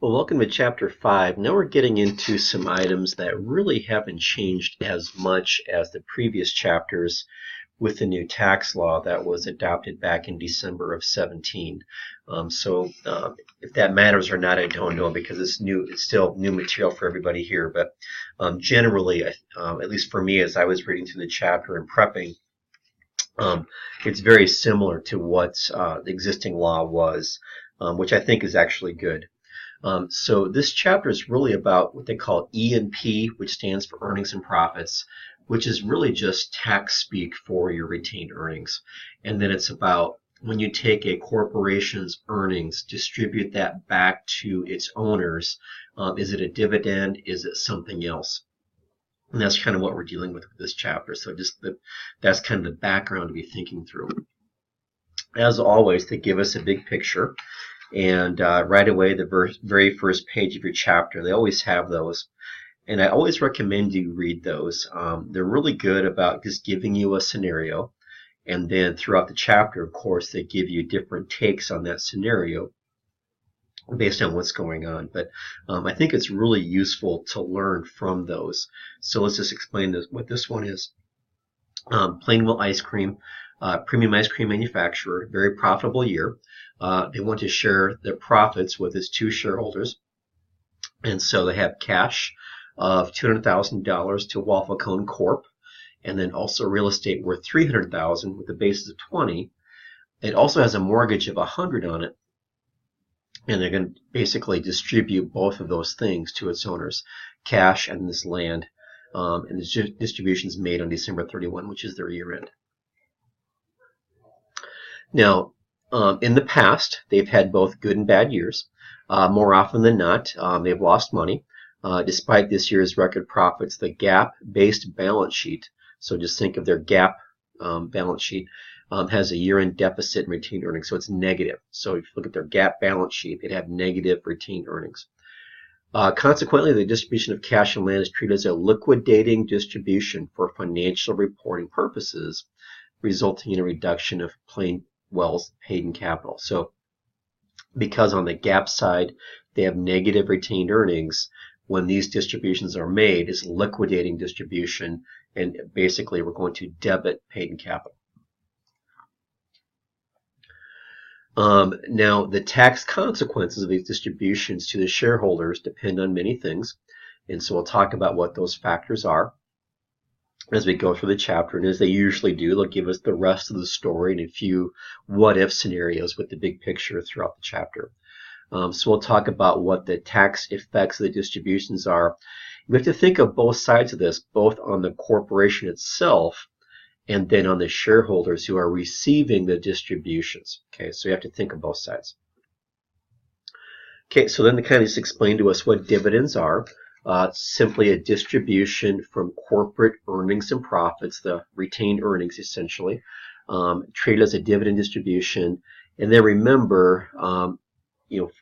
Well, welcome to Chapter 5. Now we're getting into some items that really haven't changed as much as the previous chapters with the new tax law that was adopted back in December of 17. If that matters or not, I don't know because it's still new material for everybody here. But generally, at least for me, as I was reading through the chapter and prepping, um, it's very similar to what the existing law was, which I think is actually good. So this chapter is really about what they call E&P, which stands for earnings and profits, which is really just tax speak for your retained earnings. And then it's about when you take a corporation's earnings, distribute that back to its owners. Is it a dividend? Is it something else? And that's kind of what we're dealing with this chapter. So that's kind of the background to be thinking through. As always, they give us a big picture. And right away, the very first page of your chapter, they always have those. And I always recommend you read those. They're really good about just giving you a scenario. And then throughout the chapter, of course, they give you different takes on that scenario based on what's going on. But I think it's really useful to learn from those. So let's just explain what this one is. Plainwell Ice Cream, premium ice cream manufacturer, very profitable year. They want to share their profits with its two shareholders. And so they have cash of $200,000 to Waffle Cone Corp. And then also real estate worth $300,000 with a basis of 20. It also has a mortgage of 100 on it. And they're going to basically distribute both of those things to its owners, cash and this land. And the distribution is made on December 31, which is their year end. Now, in the past, they've had both good and bad years. More often than not, they've lost money. Despite this year's record profits, the GAAP-based balance sheet, so just think of their GAAP balance sheet, has a year-end deficit in retained earnings, so it's negative. So if you look at their GAAP balance sheet, they'd have negative retained earnings. Consequently, the distribution of cash and land is treated as a liquidating distribution for financial reporting purposes, resulting in a reduction of Plainwell's paid-in capital. So because on the GAAP side, they have negative retained earnings, when these distributions are made, it's liquidating distribution, and basically we're going to debit paid-in capital. Now, the tax consequences of these distributions to the shareholders depend on many things, and so we'll talk about what those factors are as we go through the chapter. And as they usually do, they'll give us the rest of the story and a few what-if scenarios with the big picture throughout the chapter. So we'll talk about what the tax effects of the distributions are. We have to think of both sides of this, both on the corporation itself and then on the shareholders who are receiving the distributions. Okay, so you have to think of both sides. Okay, so then they kind of just explain to us what dividends are. Simply a distribution from corporate earnings and profits, the retained earnings essentially, treated as a dividend distribution. And then remember,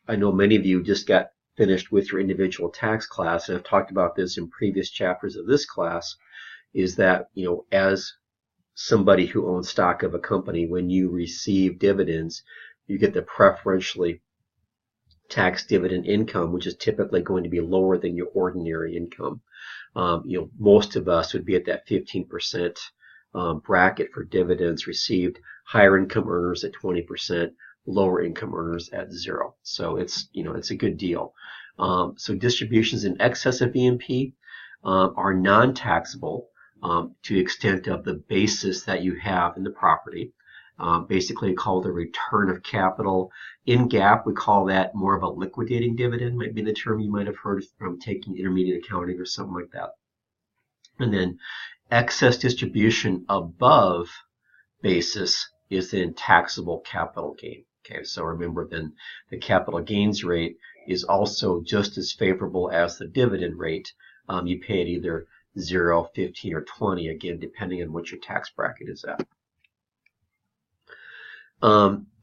I know many of you just got finished with your individual tax class, and I've talked about this in previous chapters of this class, is that, as somebody who owns stock of a company, when you receive dividends, you get the preferentially tax dividend income, which is typically going to be lower than your ordinary income. Most of us would be at that 15% bracket for dividends received. Higher income earners at 20%, lower income earners at 0. So it's a good deal. So distributions in excess of E&P are non-taxable to the extent of the basis that you have in the property. Basically called a return of capital. In GAAP, we call that more of a liquidating dividend, might be the term you might have heard from taking intermediate accounting or something like that. And then excess distribution above basis is then taxable capital gain. Okay, so remember then the capital gains rate is also just as favorable as the dividend rate. You pay it either 0, 15, or 20, again, depending on what your tax bracket is at.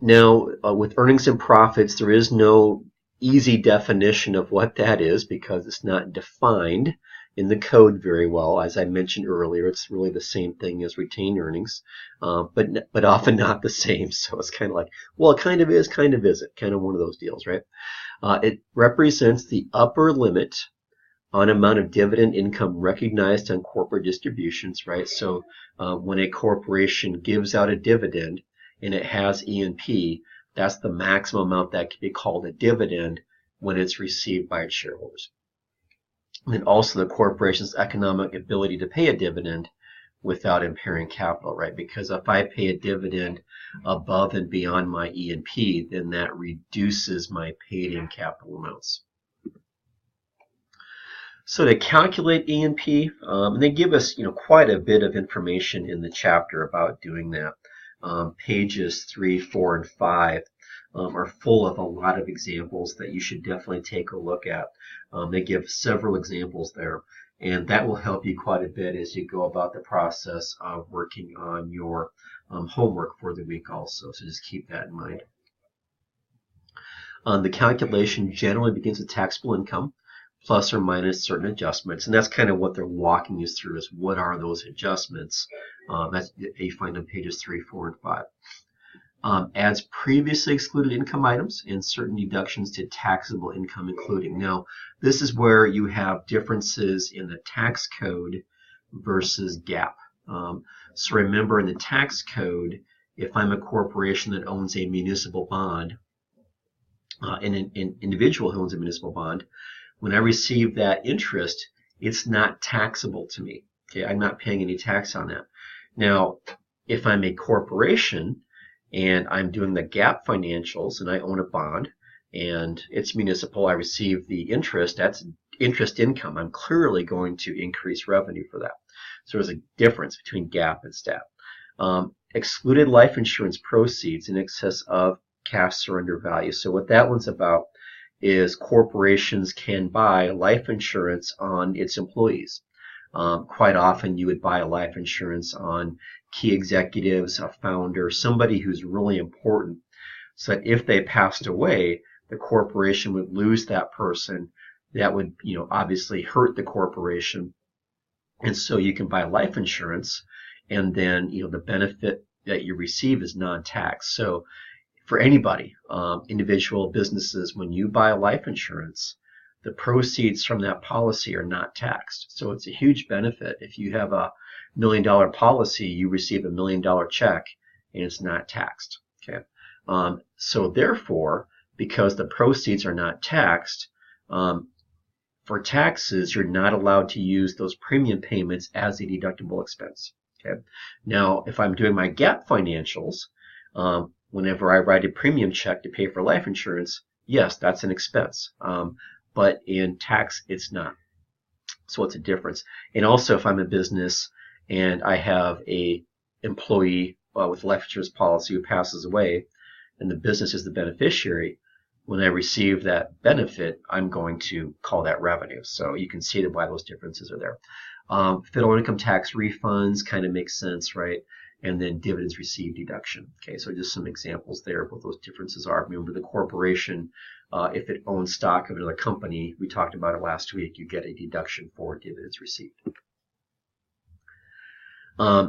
Now, with earnings and profits, there is no easy definition of what that is because it's not defined in the code very well. As I mentioned earlier, it's really the same thing as retained earnings, but often not the same. So it's kind of like, well, it kind of is, kind of isn't, kind of one of those deals, right? It represents the upper limit on amount of dividend income recognized on corporate distributions, right? So when a corporation gives out a dividend and it has E&P, that's the maximum amount that can be called a dividend when it's received by its shareholders. And then also the corporation's economic ability to pay a dividend without impairing capital, right? Because if I pay a dividend above and beyond my E&P, then that reduces my paid-in capital amounts. So to calculate E&P, and they give us, quite a bit of information in the chapter about doing that. Pages 3, 4, and 5 are full of a lot of examples that you should definitely take a look at. They give several examples there, and that will help you quite a bit as you go about the process of working on your homework for the week also. So just keep that in mind. The calculation generally begins with taxable income, plus or minus certain adjustments, and that's kind of what they're walking you through, is what are those adjustments. That's you find on pages 3, 4, and 5. Adds previously excluded income items and certain deductions to taxable income including. Now, this is where you have differences in the tax code versus GAAP. So remember, in the tax code, if I'm a corporation that owns a municipal bond, an individual who owns a municipal bond, when I receive that interest, it's not taxable to me. Okay, I'm not paying any tax on that. Now, if I'm a corporation and I'm doing the GAAP financials and I own a bond and it's municipal, I receive the interest, that's interest income. I'm clearly going to increase revenue for that. So there's a difference between GAAP and STAT. Excluded life insurance proceeds in excess of cash surrender value. So what that one's about is corporations can buy life insurance on its employees. Quite often you would buy a life insurance on key executives, a founder, somebody who's really important, so that if they passed away, the corporation would lose that person. That would, obviously hurt the corporation. And so you can buy life insurance, and then, the benefit that you receive is non-tax. So for anybody, individual businesses, when you buy life insurance, the proceeds from that policy are not taxed. So it's a huge benefit. If you have a $1 million policy, you receive $1 million check and it's not taxed. Okay. So therefore, because the proceeds are not taxed, for taxes, you're not allowed to use those premium payments as a deductible expense. Okay. Now, if I'm doing my GAAP financials, whenever I write a premium check to pay for life insurance, yes, that's an expense. But in tax, it's not. So what's the difference? And also, if I'm a business and I have a employee with a life insurance policy who passes away, and the business is the beneficiary, when I receive that benefit, I'm going to call that revenue. So you can see why those differences are there. Federal income tax refunds kind of makes sense, right? And then dividends received deduction. Okay, so just some examples there of what those differences are. Remember, the corporation, if it owns stock of another company, we talked about it last week, you get a deduction for dividends received.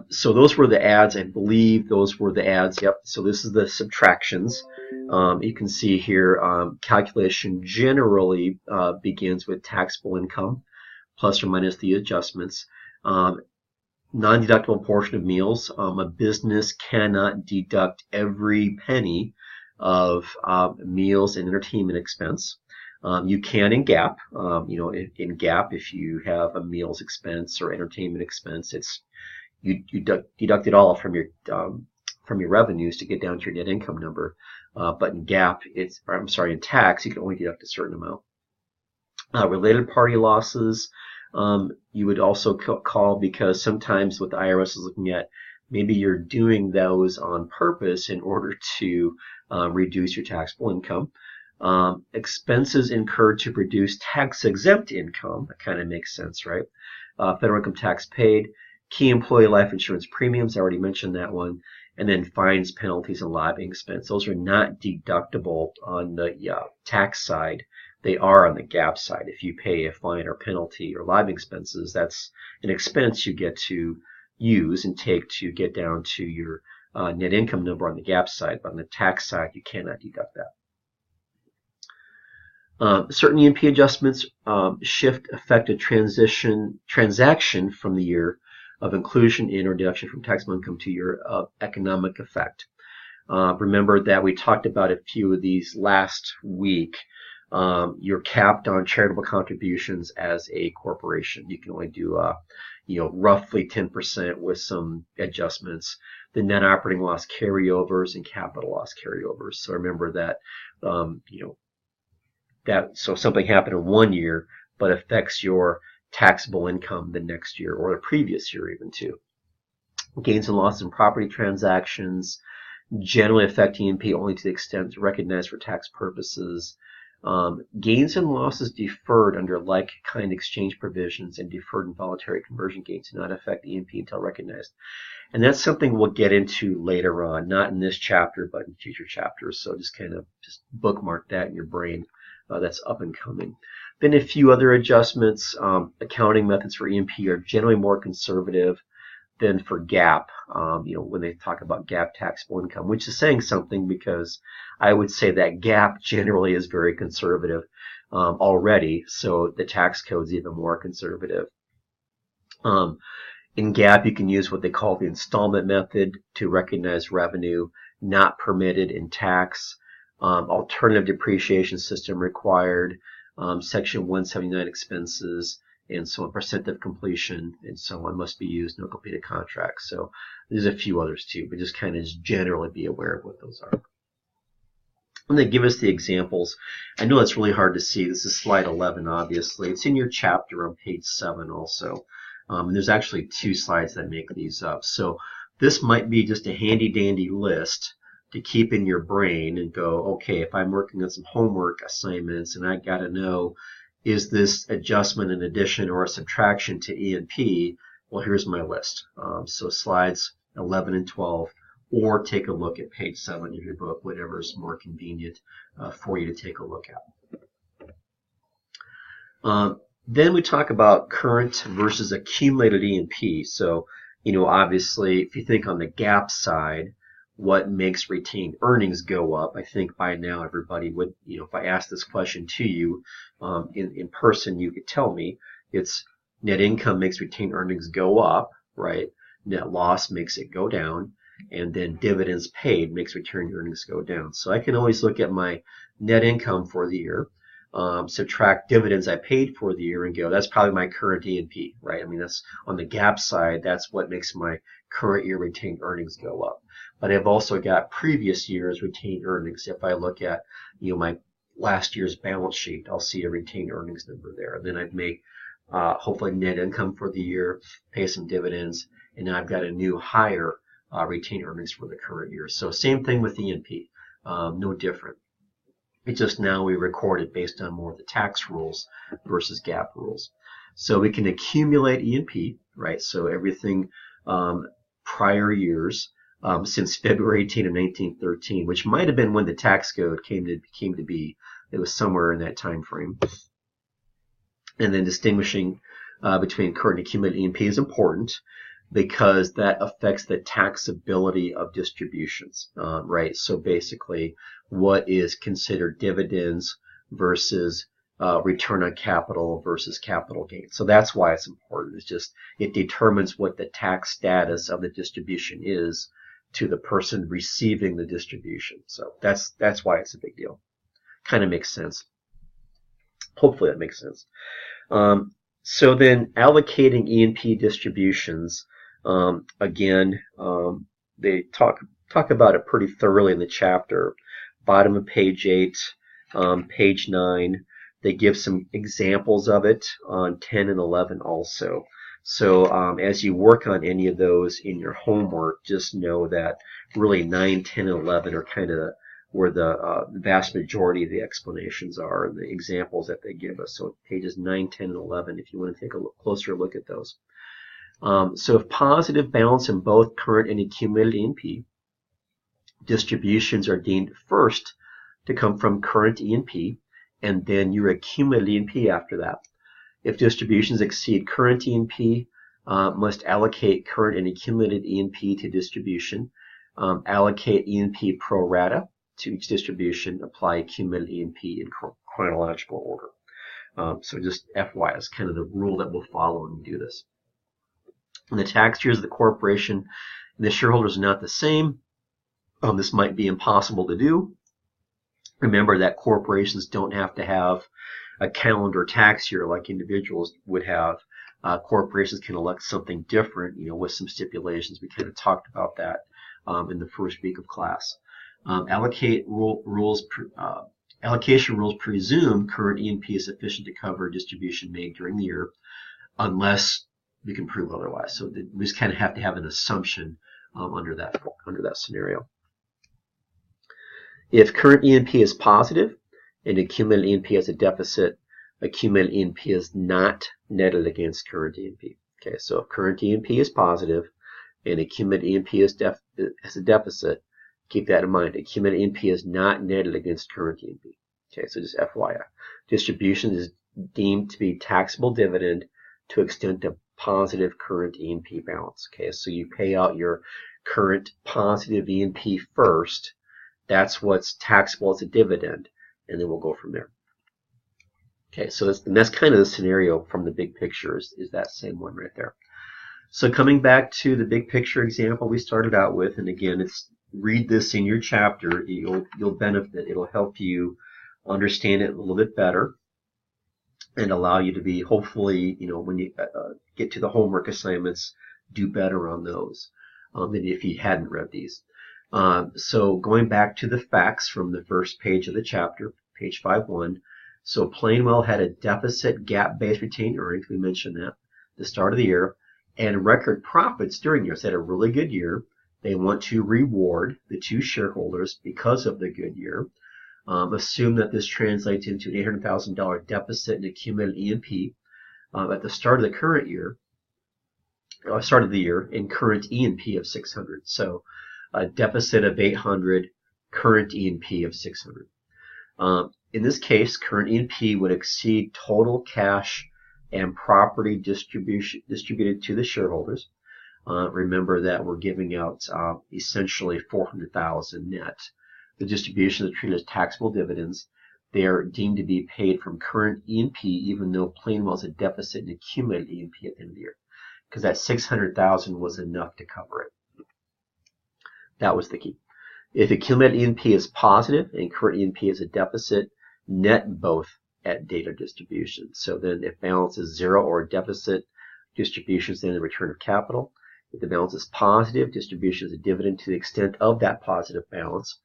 So those were the adds. I believe those were the adds. Yep. So this is the subtractions. You can see here, calculation generally begins with taxable income, plus or minus the adjustments. Non-deductible portion of meals. A business cannot deduct every penny of meals and entertainment expense. You can in GAAP. In GAAP, if you have a meals expense or entertainment expense, you deduct it all from your revenues to get down to your net income number. But in GAAP, in tax, you can only deduct a certain amount. Related party losses, you would also call, because sometimes what the IRS is looking at, maybe you're doing those on purpose in order to reduce your taxable income. Expenses incurred to produce tax-exempt income. That kind of makes sense, right? Federal income tax paid. Key employee life insurance premiums, I already mentioned that one. and then fines, penalties, and lobbying expense. Those are not deductible on the tax side. They are on the GAAP side. If you pay a fine or penalty or lobbying expenses, that's an expense you get to use and take to get down to your net income number on the GAAP side. But on the tax side, you cannot deduct that. Certain E&P adjustments shift affected transaction from the year of inclusion in or deduction from taxable income to year of economic effect. Remember that we talked about a few of these last week. You're capped on charitable contributions as a corporation. You can only do roughly 10% with some adjustments. The net operating loss carryovers and capital loss carryovers. So remember that so something happened in one year but affects your taxable income the next year or the previous year even too. Gains and losses in property transactions generally affect E&P only to the extent recognized for tax purposes. Gains and losses deferred under like-kind exchange provisions and deferred involuntary conversion gains do not affect E&P until recognized. And that's something we'll get into later on, not in this chapter, but in future chapters. So just bookmark that in your brain. That's up and coming. Then a few other adjustments. Accounting methods for E&P are generally more conservative than for GAAP, when they talk about GAAP taxable income, which is saying something because I would say that GAAP generally is very conservative already, so the tax code is even more conservative. In GAAP, you can use what they call the installment method to recognize revenue not permitted in tax. Alternative depreciation system required, Section 179 expenses, and so on, percent of completion, and so on, must be used, no completed contracts. So there's a few others too, but just generally be aware of what those are. And they give us the examples. I know it's really hard to see. This is slide 11, obviously. It's in your chapter on page 7 also. And there's actually 2 slides that make these up. So this might be just a handy-dandy list to keep in your brain and go, okay, if I'm working on some homework assignments and I got to know, is this adjustment an addition or a subtraction to E&P? Well, here's my list. So slides 11 and 12, or take a look at page 7 of your book, whatever is more convenient for you to take a look at. Then we talk about current versus accumulated E&P. So, obviously, if you think on the GAAP side, what makes retained earnings go up? I think by now everybody would, if I asked this question to you in person, you could tell me it's net income makes retained earnings go up, right? Net loss makes it go down, and then dividends paid makes retained earnings go down. So I can always look at my net income for the year, subtract dividends I paid for the year and go, that's probably my current E&P, right? I mean, that's on the GAAP side, that's what makes my current year retained earnings go up. But I've also got previous years retained earnings. If I look at, my last year's balance sheet, I'll see a retained earnings number there. And then I'd make, hopefully net income for the year, pay some dividends, and now I've got a new higher retained earnings for the current year. So same thing with E&P, no different. It's just now we record it based on more of the tax rules versus GAAP rules. So we can accumulate E&P, right? So everything prior years since February 18 of 1913, which might have been when the tax code came to be. It was somewhere in that time frame. And then distinguishing between current and accumulated E&P is important because that affects the taxability of distributions, right? So basically, what is considered dividends versus return on capital versus capital gain. So that's why it's important. It's just it determines what the tax status of the distribution is to the person receiving the distribution. So that's why it's a big deal. Kind of makes sense. Hopefully that makes sense. So then allocating E&P distributions, again, they talk about it pretty thoroughly in the chapter. Bottom of page 8, page 9. They give some examples of it on 10 and 11 also. So as you work on any of those in your homework, just know that really 9, 10, and 11 are kind of where the vast majority of the explanations are and the examples that they give us. So pages 9, 10, and 11, if you want to take a closer look at those. So if positive balance in both current and accumulated E&P, distributions are deemed first to come from current E&P, and then your accumulated E&P after that. If distributions exceed current E&P, must allocate current and accumulated E&P to distribution, allocate E&P pro rata to each distribution, apply accumulated E&P in chronological order. So just FYI, is kind of the rule that we'll follow when we do this. In the tax years of the corporation and the shareholders are not the same, this might be impossible to do. Remember that corporations don't have to have a calendar tax year like individuals would have. Corporations can elect something different, with some stipulations. We kind of talked about that in the first week of class. Allocation rules presume current E&P is sufficient to cover distribution made during the year, unless we can prove otherwise. So we just kind of have to have an assumption under that scenario. If current E&P is positive and accumulated E&P has a deficit, accumulated E&P is not netted against current E&P. Okay, so if current E&P is positive and accumulated E&P has a deficit, keep that in mind. Accumulated E&P is not netted against current E&P. Okay, so just FYI. Distribution is deemed to be taxable dividend to extent of positive current E&P balance. Okay, so you pay out your current positive E&P first. That's what's taxable as a dividend, and then we'll go from there. Okay, so that's kind of the scenario from the big picture is that same one right there. So coming back to the big picture example we started out with, and again, read this in your chapter. You'll benefit. It'll help you understand it a little bit better and allow you to be, hopefully, when you get to the homework assignments, do better on those than if you hadn't read these. So going back to the facts from the first page of the chapter, page 5.1. So Plainwell had a deficit GAAP-based retained earnings, we mentioned that, the start of the year, and record profits during the year. So they had a really good year. They want to reward the two shareholders because of the good year. Assume that this translates into an $800,000 deficit in accumulated E&P at the start of the current year, start of the year, and current E&P of 600. So a deficit of 800, current E&P of 600. In this case, current E&P would exceed total cash and property distributed to the shareholders. Remember that we're giving out essentially $400,000 net. The distributions are treated as taxable dividends. They are deemed to be paid from current E&P, even though Plainwell has a deficit in accumulated E&P at the end of the year, because that $600,000 was enough to cover it. That was the key. If accumulated E&P is positive and current E&P is a deficit, net both at date of distribution. So then if balance is zero or a deficit, distribution is then the return of capital. If the balance is positive, distribution is a dividend to the extent of that positive balance.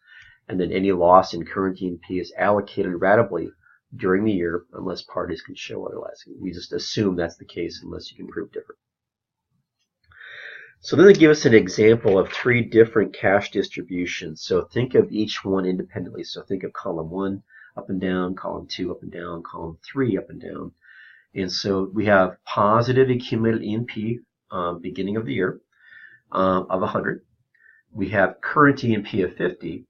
And then any loss in current E&P is allocated ratably during the year unless parties can show otherwise. We just assume that's the case unless you can prove different. So then they give us an example of 3 different cash distributions. So think of each one independently. So think of column 1 up and down, column 2 up and down, column 3 up and down. And so we have positive accumulated E&P beginning of the year of 100. We have current E&P of 50.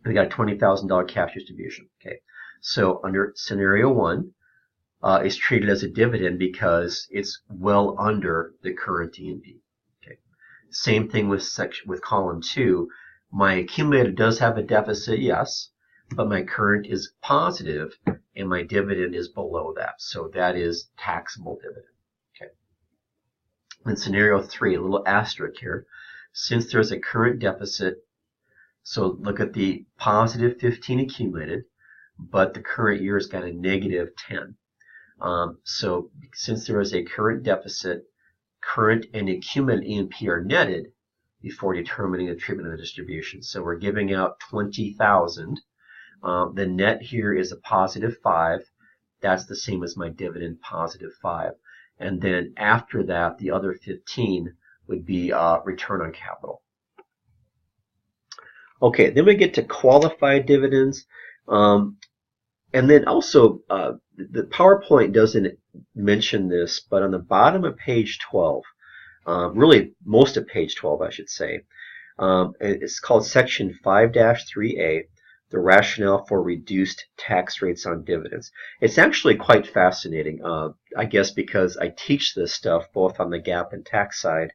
We got a $20,000 cash distribution. Okay, so under scenario 1, is treated as a dividend because it's well under the current E&P. Okay, same thing with column 2. My accumulated does have a deficit, yes, but my current is positive and my dividend is below that. So that is taxable dividend. Okay. In scenario 3, a little asterisk here, since there's a current deficit. So look at the positive 15 accumulated, but the current year has got a negative 10. So since there is a current deficit, current and accumulated E&P are netted before determining the treatment of the distribution. So we're giving out 20,000. The net here is a positive 5. That's the same as my dividend, positive 5. And then after that, the other 15 would be return on capital. Okay, then we get to qualified dividends. And then also, the PowerPoint doesn't mention this, but on the bottom of page 12, really most of page 12, I should say, It's called Section 5-3A, the rationale for reduced tax rates on dividends. It's actually quite fascinating, I guess because I teach this stuff both on the GAAP and tax side.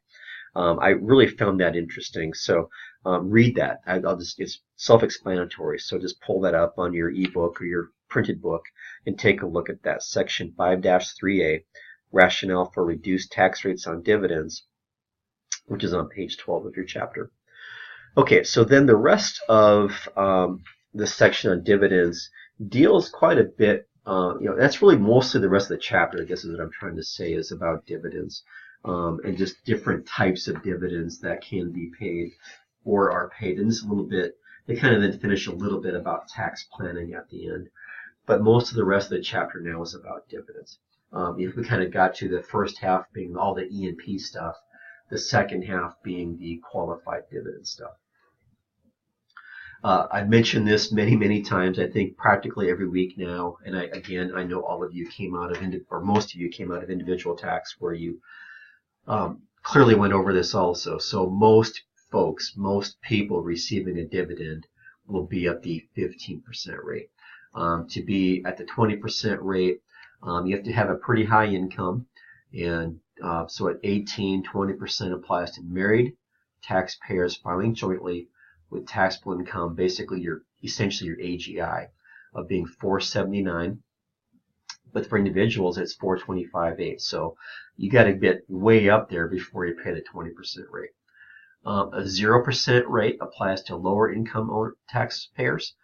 I really found that interesting. So read that. It's self-explanatory. So just pull that up on your ebook or your printed book and take a look at that. Section 5-3A, rationale for reduced tax rates on dividends, which is on page 12 of your chapter. Okay, so then the rest of the section on dividends deals quite a bit. That's really mostly the rest of the chapter, I guess is what I'm trying to say, is about dividends and just different types of dividends that can be paid or are paid. And just a little bit, they kind of then finish a little bit about tax planning at the end. But most of the rest of the chapter now is about dividends. If we kind of got to the first half being all the E&P stuff, the second half being the qualified dividend stuff. I've mentioned this many, many times, I think practically every week now, and I know all of you came out of, or most of you came out of individual tax where you clearly went over this also. So most folks, most people receiving a dividend will be at the 15% rate. To be at the 20% rate, you have to have a pretty high income, and so at 18, 20% applies to married taxpayers filing jointly with taxable income, basically essentially your AGI of being 479, but for individuals it's 425.8. So you got to get way up there before you pay the 20% rate. A 0% rate applies to lower income taxpayers.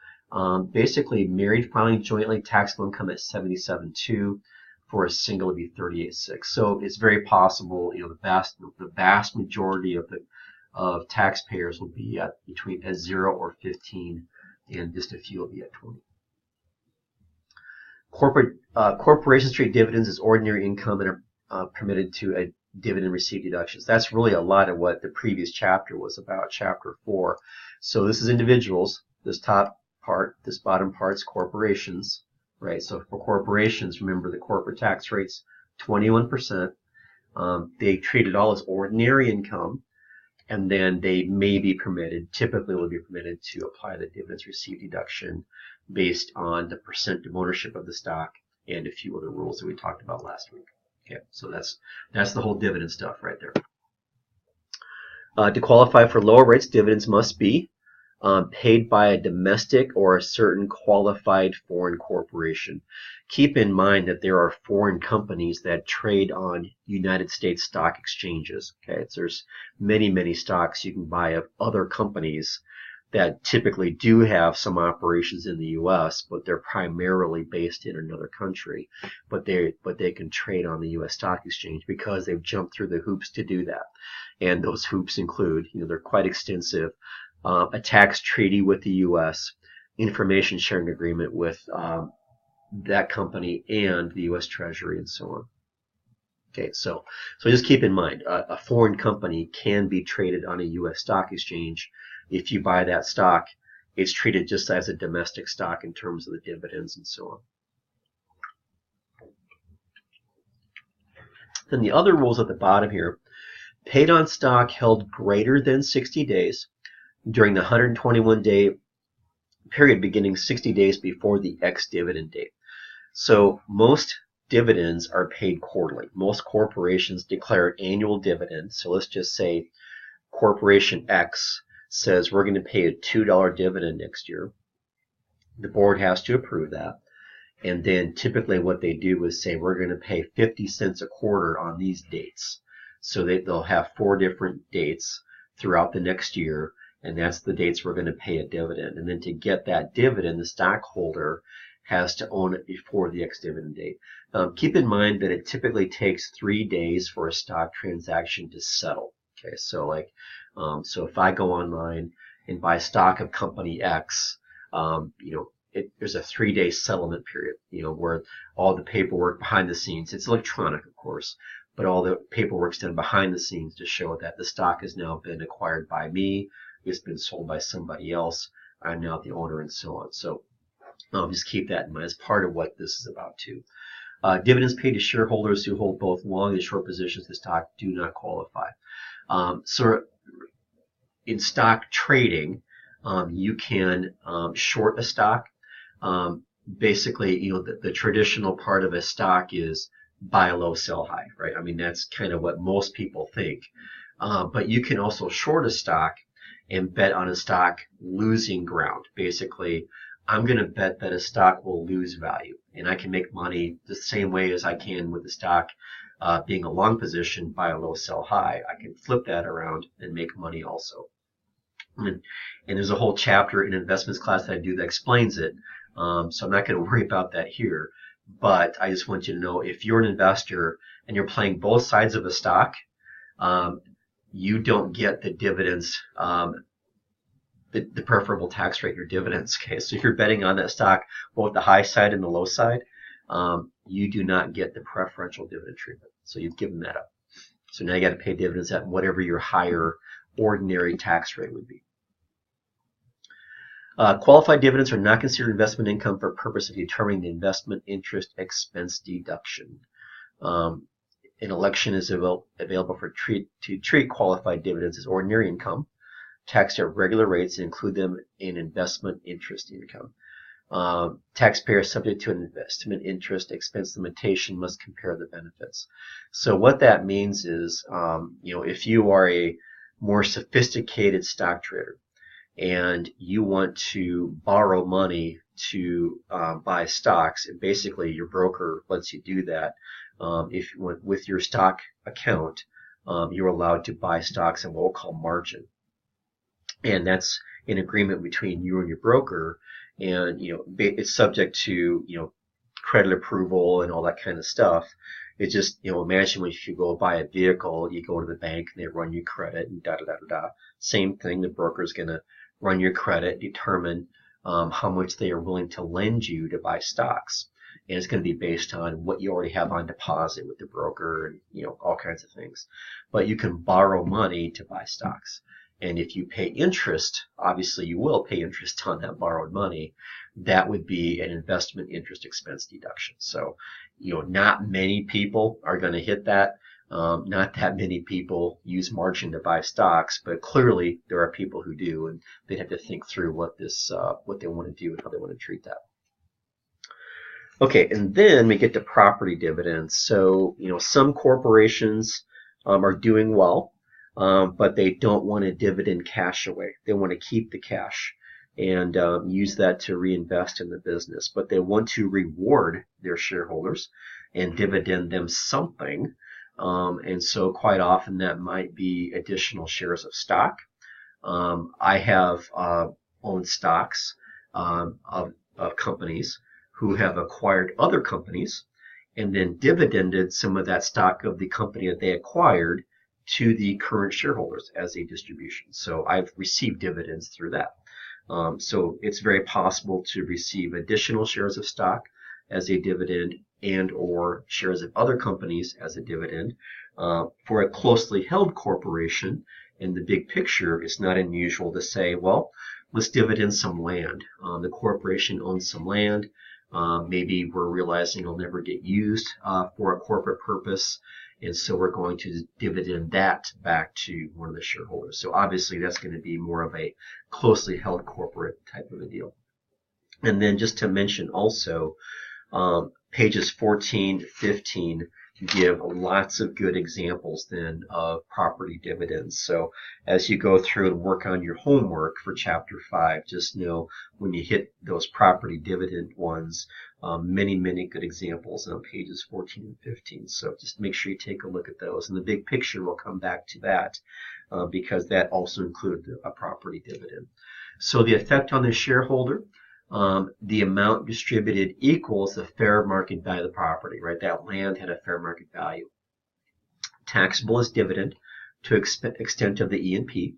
Basically, married filing jointly, taxable income at 77.2. For a single, it'd be 38.6. So it's very possible, the vast majority of taxpayers will be at 0 or 15, and just a few will be at 20. Corporations treat dividends as ordinary income and are permitted to a dividend receipt deductions. That's really a lot of what the previous chapter was about, chapter 4. So this is individuals. This top part, this bottom part's corporations, right? So for corporations, remember the corporate tax rate's 21%. They treat it all as ordinary income, and then they may be permitted, typically will be permitted, to apply the dividends received deduction based on the percent of ownership of the stock and a few other rules that we talked about last week. Okay, so that's the whole dividend stuff right there. To qualify for lower rates, dividends must be paid by a domestic or a certain qualified foreign corporation. Keep in mind that there are foreign companies that trade on United States stock exchanges. Okay, so there's many, many stocks you can buy of other companies that typically do have some operations in the U.S., but they're primarily based in another country. But they can trade on the U.S. stock exchange because they've jumped through the hoops to do that. And those hoops include, they're quite extensive. A tax treaty with the U.S., information sharing agreement with that company and the U.S. Treasury, and so on. Okay, so just keep in mind, a foreign company can be traded on a U.S. stock exchange. If you buy that stock, it's treated just as a domestic stock in terms of the dividends and so on. Then the other rules at the bottom here, paid on stock held greater than 60 days during the 121-day period beginning 60 days before the ex-dividend date. So most dividends are paid quarterly. Most corporations declare an annual dividend. So let's just say Corporation X says we're going to pay a $2 dividend next year. The board has to approve that. And then typically what they do is say we're going to pay 50 cents a quarter on these dates. So they'll have 4 different dates throughout the next year, and that's the dates we're going to pay a dividend. And then to get that dividend, the stockholder has to own it before the ex-dividend date. Keep in mind that it typically takes 3 days for a stock transaction to settle. Okay, so so if I go online and buy stock of company X, there's a 3-day settlement period, where all the paperwork behind the scenes, it's electronic, of course, but all the paperwork's done behind the scenes to show that the stock has now been acquired by me, it's been sold by somebody else, I'm now the owner, and so on. So just keep that in mind as part of what this is about too. Dividends paid to shareholders who hold both long and short positions in the stock do not qualify. So in stock trading, you can short a stock. Basically, the traditional part of a stock is buy low, sell high, right? I mean, that's kind of what most people think. But you can also short a stock and bet on a stock losing ground. Basically, I'm going to bet that a stock will lose value, and I can make money the same way as I can with the stock being a long position, buy low, sell high. I can flip that around and make money also. And there's a whole chapter in investments class that I do that explains it. So I'm not going to worry about that here. But I just want you to know, if you're an investor and you're playing both sides of a stock, you don't get the dividends, the preferable tax rate, your dividends. Okay, so if you're betting on that stock, both the high side and the low side, you do not get the preferential dividend treatment. So you've given that up. So now you got to pay dividends at whatever your higher ordinary tax rate would be. Qualified dividends are not considered investment income for purpose of determining the investment interest expense deduction. An election is available to treat qualified dividends as ordinary income, taxed at regular rates, and include them in investment interest income. Taxpayers subject to an investment interest expense limitation must compare the benefits. So what that means is, if you are a more sophisticated stock trader and you want to borrow money to buy stocks, and basically your broker lets you do that. If you went with your stock account, you're allowed to buy stocks at what we'll call margin, and that's an agreement between you and your broker. And it's subject to credit approval and all that kind of stuff. It's just imagine if you go buy a vehicle, you go to the bank and they run you credit and da da da da da. Same thing, the broker's gonna run your credit, determine how much they are willing to lend you to buy stocks, and it's going to be based on what you already have on deposit with the broker and all kinds of things. But you can borrow money to buy stocks. And if you pay interest, obviously you will pay interest on that borrowed money. That would be an investment interest expense deduction. So, not many people are going to hit that. Not that many people use margin to buy stocks, but clearly there are people who do, and they'd have to think through what they want to do and how they want to treat that. Okay, and then we get to property dividends. So, some corporations are doing well. But they don't want to dividend cash away. They want to keep the cash and use that to reinvest in the business. But they want to reward their shareholders and dividend them something. And so quite often that might be additional shares of stock. I have owned stocks of companies who have acquired other companies and then dividended some of that stock of the company that they acquired to the current shareholders as a distribution. So I've received dividends through that. So it's very possible to receive additional shares of stock as a dividend and or shares of other companies as a dividend. For a closely held corporation, in the big picture, it's not unusual to say, well, let's dividend some land. The corporation owns some land. Maybe we're realizing it'll never get used for a corporate purpose. And so we're going to dividend that back to one of the shareholders. So obviously that's going to be more of a closely held corporate type of a deal. And then just to mention also, pages 14 to 15 give lots of good examples then of property dividends. So as you go through and work on your homework for chapter 5, just know when you hit those property dividend ones, many good examples on pages 14 and 15. So just make sure you take a look at those. And the big picture, we'll come back to that because that also included a property dividend. So the effect on the shareholder, the amount distributed equals the fair market value of the property, right? That land had a fair market value. Taxable as dividend to extent of the E&P.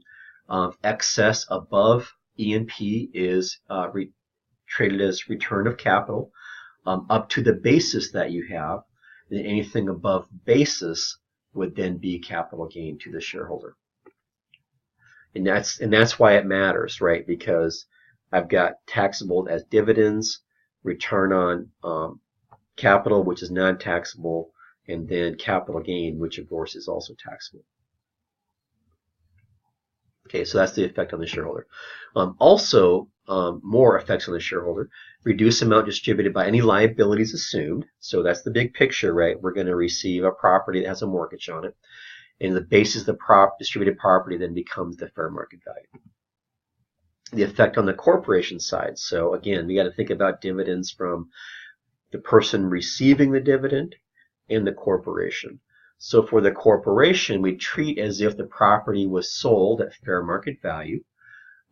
Excess above E&P is traded as return of capital up to the basis that you have. And anything above basis would then be capital gain to the shareholder. And that's why it matters, right? Because I've got taxable as dividends, return on capital, which is non-taxable, and then capital gain, which of course is also taxable. Okay, so that's the effect on the shareholder. Also, more effects on the shareholder. Reduce amount distributed by any liabilities assumed. So that's the big picture, right? We're going to receive a property that has a mortgage on it. And the basis of the distributed property then becomes the fair market value. The effect on the corporation side. So again, we got to think about dividends from the person receiving the dividend and the corporation. So for the corporation, we treat as if the property was sold at fair market value.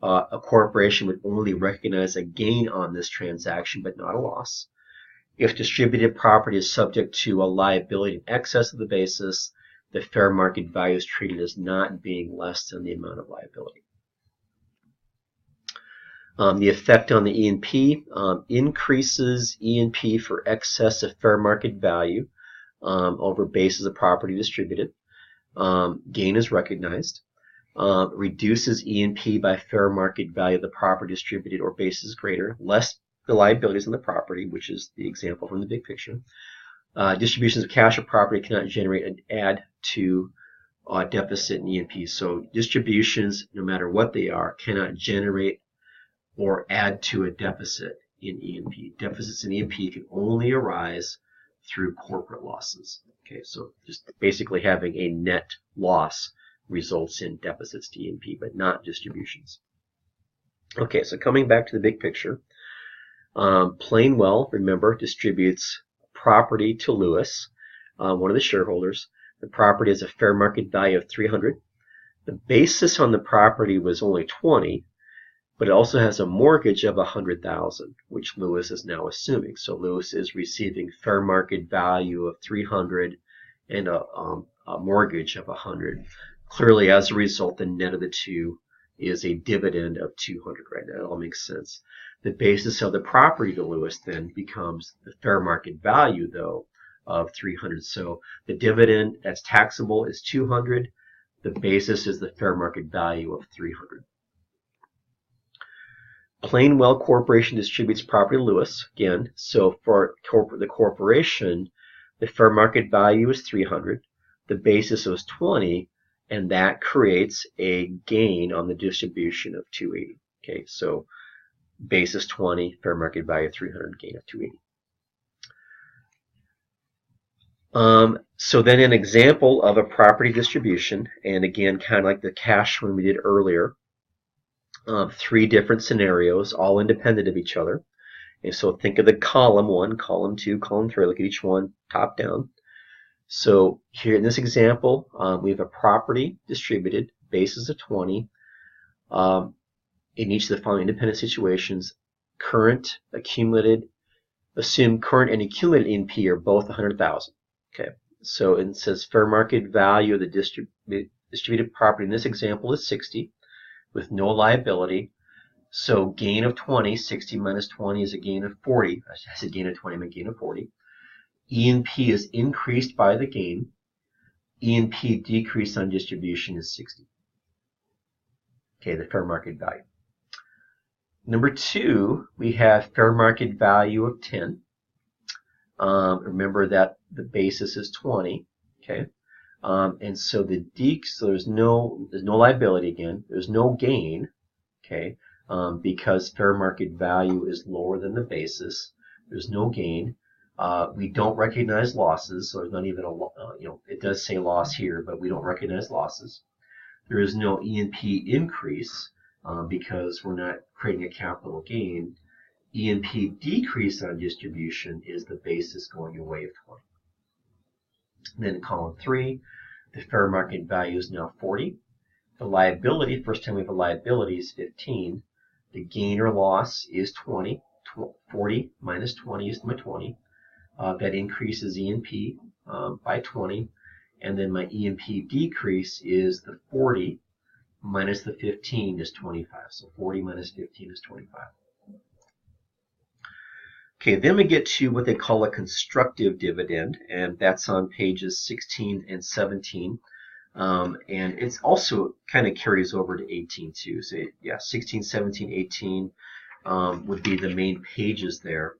A corporation would only recognize a gain on this transaction, but not a loss. If distributed property is subject to a liability in excess of the basis, the fair market value is treated as not being less than the amount of liability. The effect on the E&P increases E&P for excess of fair market value over basis of property distributed. Gain is recognized. Reduces E&P by fair market value of the property distributed or basis greater, less the liabilities on the property, which is the example from the big picture. Distributions of cash or property cannot generate and add to deficit in E&P. So distributions, no matter what they are, cannot generate or add to a deficit in E&P. Deficits in E&P can only arise through corporate losses. Okay, so just basically having a net loss results in deficits to E&P, but not distributions. Okay, so coming back to the big picture, Plainwell, remember, distributes property to Lewis, one of the shareholders. The property has a fair market value of $300. The basis on the property was only $20, but it also has a mortgage of $100,000, which Lewis is now assuming. So Lewis is receiving fair market value of $300 and a mortgage of $100. Clearly, as a result, the net of the two is a dividend of $200 right now. It all makes sense. The basis of the property to Lewis then becomes the fair market value, though, of $300. So the dividend that's taxable is $200. The basis is the fair market value of $300. Plainwell Corporation distributes property to Lewis. Again, so for the corporation, the fair market value is $300. The basis was $20, and that creates a gain on the distribution of $280. Okay, so basis $20, fair market value $300, gain of $280. So then an example of a property distribution, and again, kind of like the cash one we did earlier, 3 different scenarios, all independent of each other. And so think of the column 1, column 2, column 3. Look at each one top down. So here in this example, we have a property distributed, basis of 20. In each of the following independent situations, current, accumulated, assume current and accumulated E&P are both 100,000. Okay, so it says fair market value of the distributed property in this example is 60. With no liability. So gain of 20, 60 minus 20 is a gain of 40. I said gain of 20, but gain of 40. E&P is increased by the gain. E&P decreased on distribution is 60. Okay, the fair market value. Number 2, we have fair market value of 10. Remember that the basis is 20. Okay. And so so there's no liability again. There's no gain, okay, because fair market value is lower than the basis. There's no gain. We don't recognize losses, so there's not even a it does say loss here, but we don't recognize losses. There is no E&P increase because we're not creating a capital gain. E&P decrease on distribution is the basis going away of 20. Then column 3, the fair market value is now 40. The liability, first time we have a liability, is 15. The gain or loss is 20. 40 minus 20 is my 20. That increases E&P by 20. And then my E&P decrease is the 40 minus the 15 is 25. So 40 minus 15 is 25. Okay, then we get to what they call a constructive dividend, and that's on pages 16 and 17. And it's also kind of carries over to 18 too. So yeah, 16, 17, 18 would be the main pages there.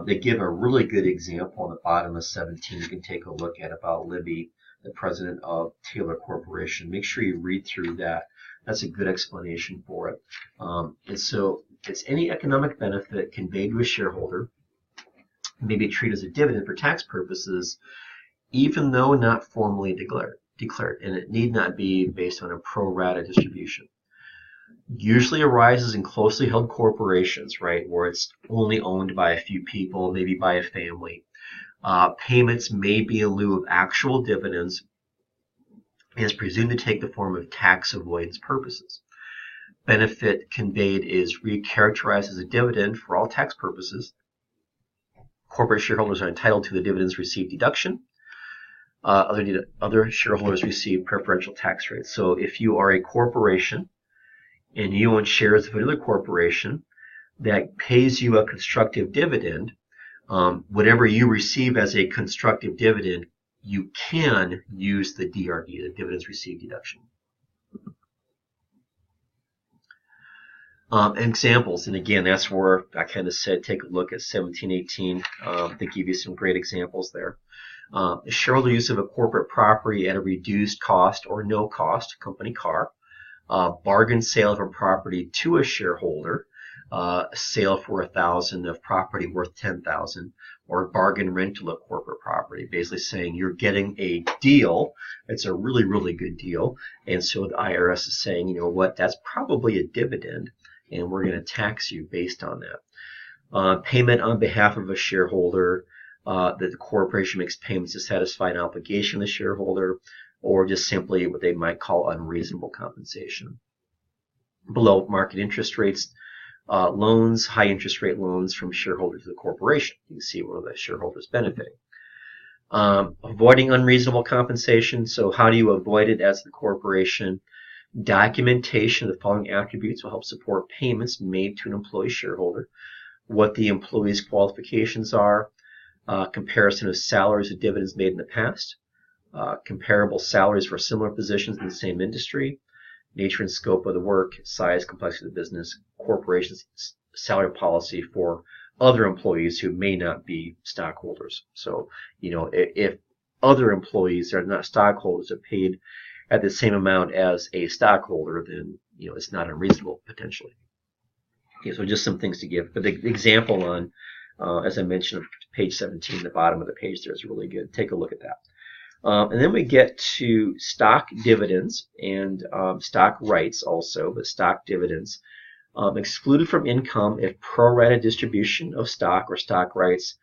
They give a really good example on the bottom of 17. You can take a look at about Libby, the president of Taylor Corporation. Make sure you read through that. That's a good explanation for it. And so it's any economic benefit conveyed to a shareholder, may be treated as a dividend for tax purposes, even though not formally declared, and it need not be based on a pro rata distribution. Usually arises in closely held corporations, right, where it's only owned by a few people, maybe by a family. Payments may be in lieu of actual dividends and is presumed to take the form of tax avoidance purposes. Benefit conveyed is recharacterized as a dividend for all tax purposes. Corporate shareholders are entitled to the dividends received deduction. Other shareholders receive preferential tax rates. So if you are a corporation and you own shares of another corporation that pays you a constructive dividend, whatever you receive as a constructive dividend, you can use the DRD, the dividends received deduction. Examples, and again, that's where I kind of said take a look at 1718. They give you some great examples there. Shareholder use of a corporate property at a reduced cost or no cost, company car. Bargain sale of a property to a shareholder, sale for $1,000 of property worth $10,000, or bargain rental of corporate property, basically saying you're getting a deal. It's a really, really good deal. And so the IRS is saying, you know what, that's probably a dividend, and we're going to tax you based on that. Payment on behalf of a shareholder, that the corporation makes payments to satisfy an obligation of the shareholder, or just simply what they might call unreasonable compensation. Below market interest rates, loans, high interest rate loans from shareholders to the corporation. You can see where the shareholder is benefiting. Avoiding unreasonable compensation. So how do you avoid it as the corporation? Documentation of the following attributes will help support payments made to an employee shareholder. What the employee's qualifications are, comparison of salaries and dividends made in the past, comparable salaries for similar positions in the same industry, nature and scope of the work, size, complexity of the business, corporation's salary policy for other employees who may not be stockholders. So, you know, if other employees that are not stockholders are paid at the same amount as a stockholder, then, you know, it's not unreasonable potentially. Okay, so just some things to give. But the example on, as I mentioned, page 17, the bottom of the page there is really good. Take a look at that. And then we get to stock dividends and stock rights also, but stock dividends. Excluded from income if pro rata distribution of stock or stock rights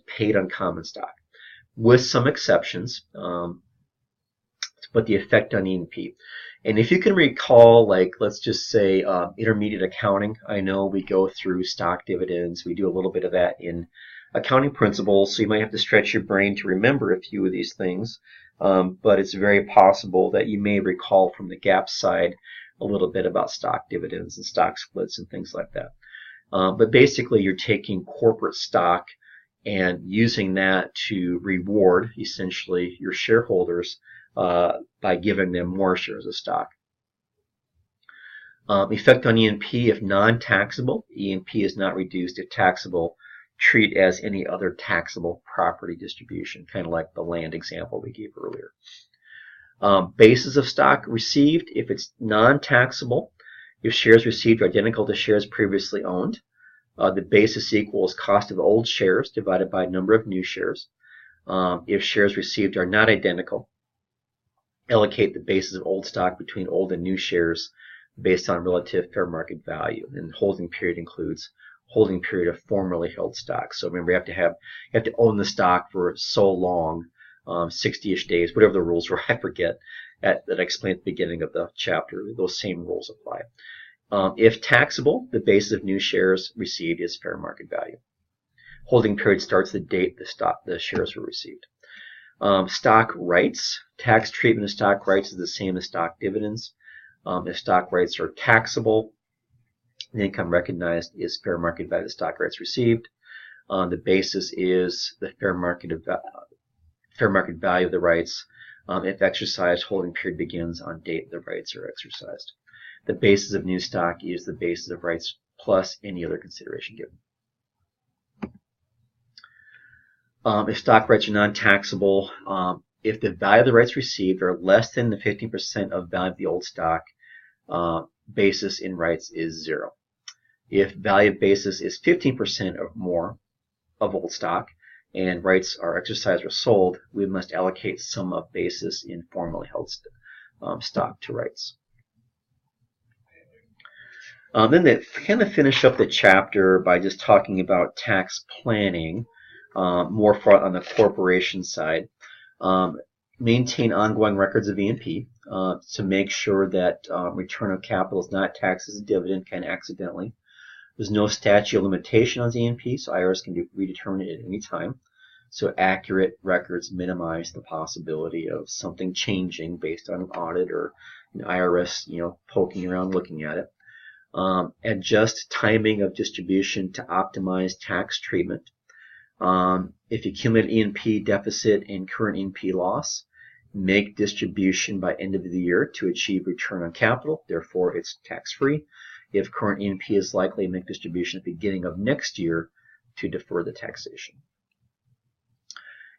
paid on common stock, with some exceptions, but the effect on E&P. And if you can recall, like, let's just say intermediate accounting, I know we go through stock dividends. We do a little bit of that in accounting principles, so you might have to stretch your brain to remember a few of these things. But it's very possible that you may recall from the GAAP side a little bit about stock dividends and stock splits and things like that. But basically, you're taking corporate stock and using that to reward, essentially, your shareholders by giving them more shares of stock. Effect on E&P if non-taxable. E&P is not reduced if taxable. Treat as any other taxable property distribution, kind of like the land example we gave earlier. Basis of stock received if it's non-taxable. If shares received are identical to shares previously owned, the basis equals cost of old shares divided by number of new shares. If shares received are not identical, allocate the basis of old stock between old and new shares based on relative fair market value. And holding period includes holding period of formerly held stock. So remember, you have to own the stock for so long, 60-ish days, whatever the rules were, I forget, that I explained at the beginning of the chapter. Those same rules apply. If taxable, the basis of new shares received is fair market value. Holding period starts the date the shares were received. Stock rights. Tax treatment of stock rights is the same as stock dividends. If stock rights are taxable, the income recognized is fair market value of the stock rights received. The basis is the fair market value of the rights. If exercised, holding period begins on date the rights are exercised. The basis of new stock is the basis of rights plus any other consideration given. If stock rights are non-taxable, if the value of the rights received are less than the 15% of value of the old stock, basis in rights is 0. If value of basis is 15% or more of old stock and rights are exercised or sold, we must allocate sum of basis in formerly held stock to rights. Then they kind of finish up the chapter by just talking about tax planning, more on the corporation side. Maintain ongoing records of E&P to make sure that return of capital is not taxed as a dividend kind of accidentally. There's no statute of limitation on E&P, so IRS can redetermine it at any time. So accurate records minimize the possibility of something changing based on an audit or IRS, poking around looking at it. Adjust timing of distribution to optimize tax treatment. If you accumulate E&P deficit and current E&P loss, make distribution by end of the year to achieve return on capital. Therefore, it's tax-free. If current E&P is likely, make distribution at the beginning of next year to defer the taxation.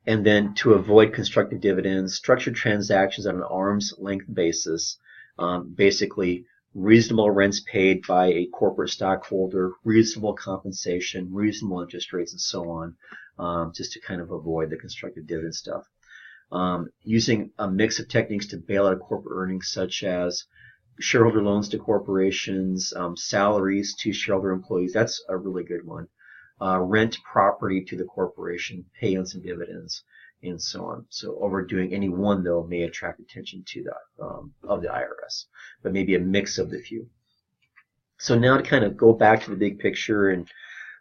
And then to avoid constructive dividends, structure transactions on an arm's length basis, basically reasonable rents paid by a corporate stockholder, reasonable compensation, reasonable interest rates, and so on, just to kind of avoid the constructive dividend stuff. Using a mix of techniques to bail out of corporate earnings, such as shareholder loans to corporations, salaries to shareholder employees. That's a really good one. Rent property to the corporation, pay on some dividends, and so on. So overdoing any one, though, may attract attention to that of the IRS, but maybe a mix of the few. So now to kind of go back to the big picture and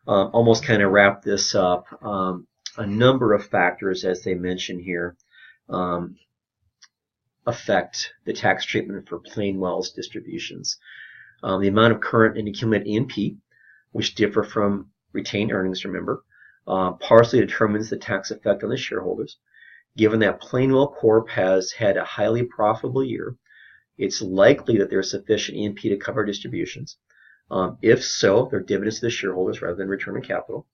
almost kind of wrap this up, a number of factors, as they mention here, affect the tax treatment for Plainwell's distributions. The amount of current and accumulated E&P, which differ from retained earnings, remember, partially determines the tax effect on the shareholders. Given that Plainwell Corp has had a highly profitable year, it's likely that there's sufficient E&P to cover distributions. If so, they're dividends to the shareholders rather than return on capital.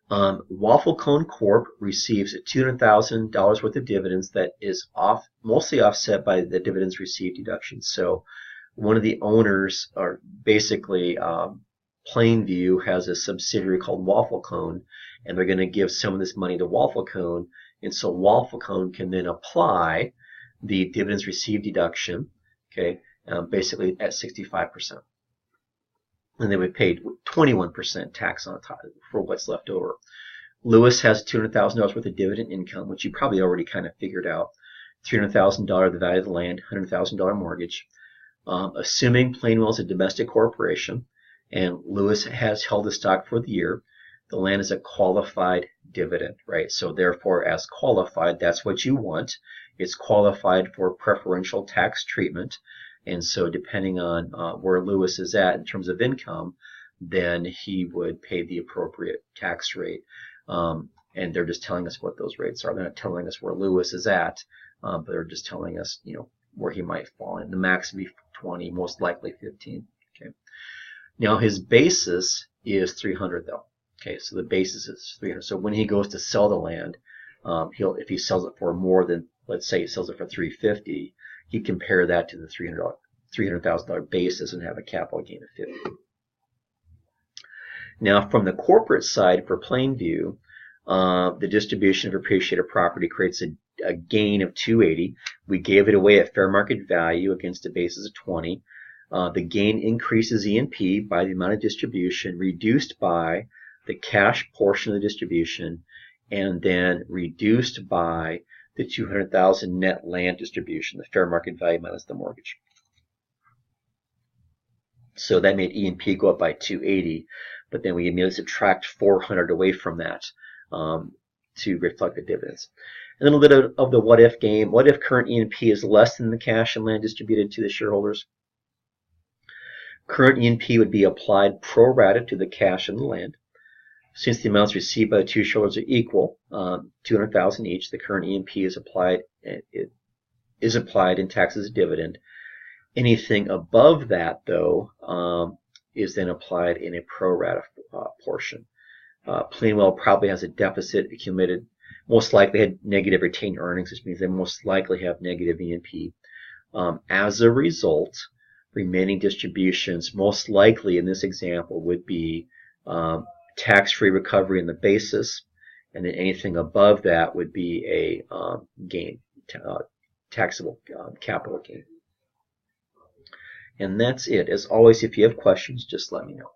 Waffle Cone Corp receives $200,000 worth of dividends that is mostly offset by the dividends received deductions. So one of the owners, or basically Plainview, has a subsidiary called Waffle Cone, and they're going to give some of this money to Waffle Cone, and so Waffle Cone can then apply the dividends received deduction, okay, basically at 65%. And they would pay 21% tax on top for what's left over. Lewis has $200,000 worth of dividend income, which you probably already kind of figured out. $300,000 the value of the land, $100,000 mortgage. Assuming Plainwell is a domestic corporation and Lewis has held the stock for the year, the land is a qualified dividend, right? So therefore, as qualified, that's what you want. It's qualified for preferential tax treatment. And so depending on where Lewis is at in terms of income, then he would pay the appropriate tax rate. And they're just telling us what those rates are. They're not telling us where Lewis is at, but they're just telling us, where he might fall in. The max would be 20, most likely 15. Okay. Now his basis is 300 though. Okay, so the basis is 300. So when he goes to sell the land, if he sells it for more than, let's say he sells it for 350, he compare that to the $300,000 basis and have a capital gain of 50. Now, from the corporate side for Plainview, the distribution of appreciated property creates a gain of 280. We gave it away at fair market value against a basis of 20. The gain increases E&P by the amount of distribution reduced by the cash portion of the distribution, and then reduced by the $200,000 net land distribution, the fair market value minus the mortgage. So that made E&P go up by 280, but then we immediately subtract 400 away from that to reflect the dividends. And then a little bit of the what if game. What if current E&P is less than the cash and land distributed to the shareholders? Current E&P would be applied pro rata to the cash and the land. Since the amounts received by the two shareholders are equal, $200,000 each, the current E&P is applied. It is applied in tax as a dividend. Anything above that, though, is then applied in a pro rata portion. Plainwell probably has a deficit accumulated. Most likely had negative retained earnings, which means they most likely have negative E&P. As a result, remaining distributions most likely in this example would be tax-free recovery in the basis, and then anything above that would be a gain, taxable capital gain. And that's it. As always, if you have questions, just let me know.